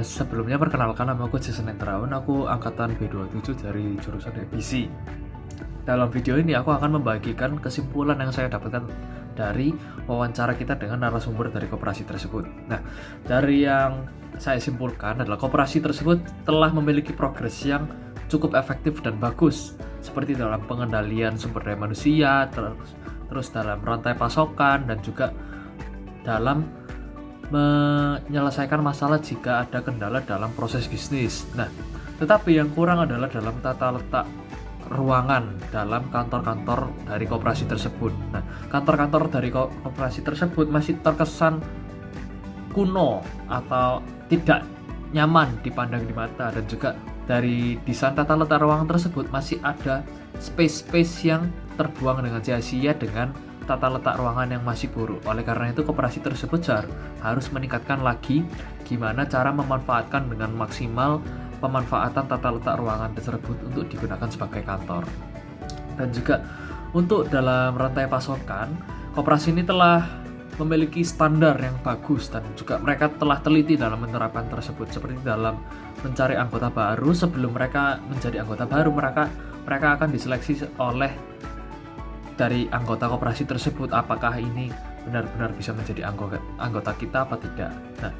Sebelumnya perkenalkan, nama aku Jason Entraun, aku angkatan B27 dari jurusan FISI. Dalam video ini aku akan membagikan kesimpulan yang saya dapatkan dari wawancara kita dengan narasumber dari koperasi tersebut. Nah, dari yang saya simpulkan adalah koperasi tersebut telah memiliki progres yang cukup efektif dan bagus, seperti dalam pengendalian sumber daya manusia, terus dalam rantai pasokan, dan juga dalam menyelesaikan masalah jika ada kendala dalam proses bisnis. Nah, tetapi yang kurang adalah dalam tata letak ruangan dalam kantor-kantor dari koperasi tersebut. Nah, kantor-kantor dari koperasi tersebut masih terkesan kuno atau tidak nyaman dipandang di mata, dan juga dari desain tata letak ruangan tersebut masih ada space-space yang terbuang dengan sia-sia dengan tata letak ruangan yang masih buruk. Oleh karena itu, koperasi tersebut harus meningkatkan lagi gimana cara memanfaatkan dengan maksimal pemanfaatan tata letak ruangan tersebut untuk digunakan sebagai kantor. Dan juga untuk dalam rantai pasokan, koperasi ini telah memiliki standar yang bagus, dan juga mereka telah teliti dalam menerapkan tersebut, seperti dalam mencari anggota baru. Sebelum mereka menjadi anggota baru, mereka akan diseleksi oleh dari anggota koperasi tersebut, apakah ini benar-benar bisa menjadi anggota kita apa tidak. Nah,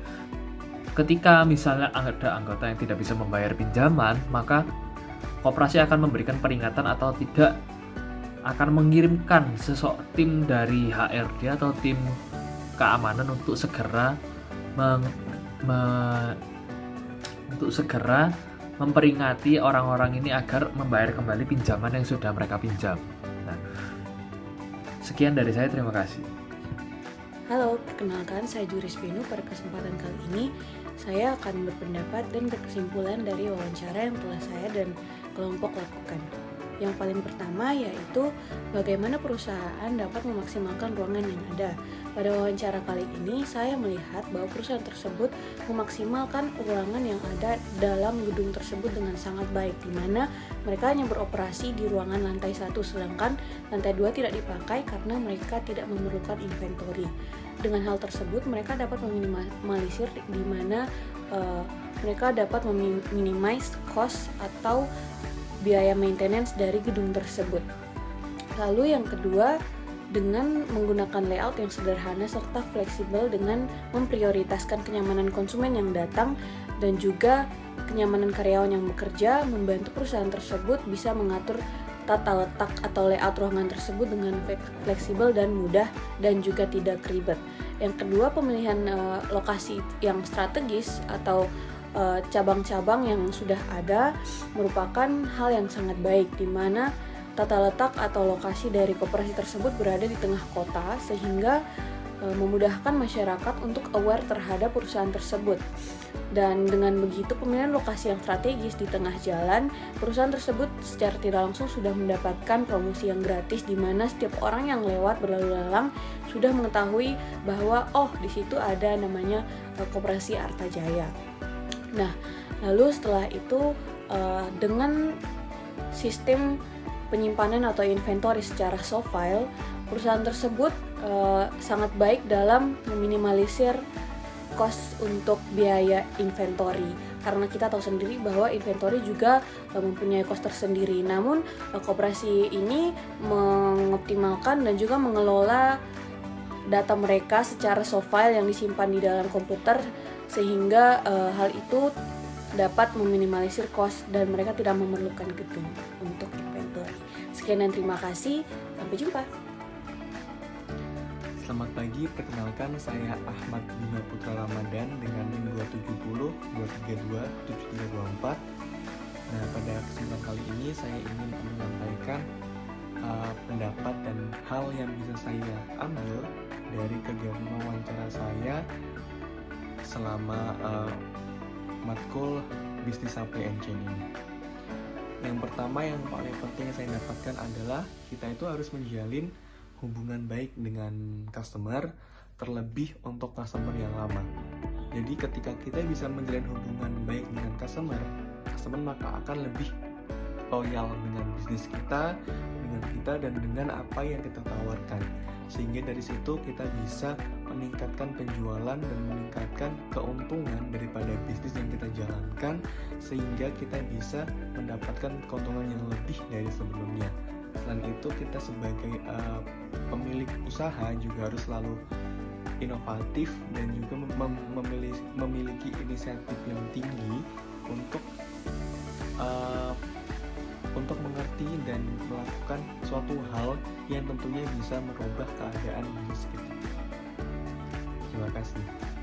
ketika misalnya ada anggota yang tidak bisa membayar pinjaman, maka koperasi akan memberikan peringatan atau tidak akan mengirimkan tim dari HRD atau tim keamanan untuk segera memperingati orang-orang ini agar membayar kembali pinjaman yang sudah mereka pinjam. Nah, sekian dari saya, terima kasih. Halo, perkenalkan saya Juris Benu. Pada kesempatan kali ini saya akan berpendapat dan berkesimpulan dari wawancara yang telah saya dan kelompok lakukan. Yang paling pertama yaitu bagaimana perusahaan dapat memaksimalkan ruangan yang ada. Pada wawancara kali ini saya melihat bahwa perusahaan tersebut memaksimalkan ruangan yang ada dalam gedung tersebut dengan sangat baik, di mana mereka hanya beroperasi di ruangan lantai 1, sedangkan lantai 2 tidak dipakai karena mereka tidak memerlukan inventory. Dengan hal tersebut mereka dapat meminimalisir di mana mereka dapat meminimize cost atau biaya maintenance dari gedung tersebut. Lalu yang kedua, dengan menggunakan layout yang sederhana serta fleksibel dengan memprioritaskan kenyamanan konsumen yang datang dan juga kenyamanan karyawan yang bekerja, membantu perusahaan tersebut bisa mengatur tata letak atau layout ruangan tersebut dengan fleksibel dan mudah dan juga tidak ribet. Yang kedua, pemilihan lokasi yang strategis atau cabang-cabang yang sudah ada merupakan hal yang sangat baik, di mana tata letak atau lokasi dari koperasi tersebut berada di tengah kota sehingga memudahkan masyarakat untuk aware terhadap perusahaan tersebut. Dan dengan begitu, pemilihan lokasi yang strategis di tengah jalan, perusahaan tersebut secara tidak langsung sudah mendapatkan promosi yang gratis, di mana setiap orang yang lewat berlalu lalang sudah mengetahui bahwa di situ ada namanya Koperasi Artajaya. Nah, lalu setelah itu dengan sistem penyimpanan atau inventory secara soft file, perusahaan tersebut sangat baik dalam meminimalisir cost untuk biaya inventory, karena kita tahu sendiri bahwa inventory juga mempunyai cost tersendiri. Namun koperasi ini mengoptimalkan dan juga mengelola data mereka secara soft file yang disimpan di dalam komputer, sehingga hal itu dapat meminimalisir cost dan mereka tidak memerlukan gedung untuk inventory. Sekian dan terima kasih, sampai jumpa. Selamat pagi, perkenalkan saya Ahmad Bima Putra Ramadan dengan NIM 270 232 7324. Nah, pada kesempatan kali ini saya ingin menyampaikan pendapat dan hal yang bisa saya ambil dari kegiatan wawancara saya selama matkul bisnis supply chain ini. Yang pertama, yang paling penting yang saya dapatkan adalah kita itu harus menjalin hubungan baik dengan customer, terlebih untuk customer yang lama. Jadi ketika kita bisa menjalin hubungan baik dengan customer maka akan lebih loyal dengan bisnis kita, dan dengan apa yang kita tawarkan. Sehingga dari situ kita bisa meningkatkan penjualan dan meningkatkan keuntungan daripada bisnis yang kita jalankan, sehingga kita bisa mendapatkan keuntungan yang lebih dari sebelumnya. Selain itu, kita sebagai pemilik usaha juga harus selalu inovatif dan juga memiliki inisiatif yang tinggi untuk mengerti dan melakukan suatu hal yang tentunya bisa merubah keadaan bisnis kita. Terima kasih.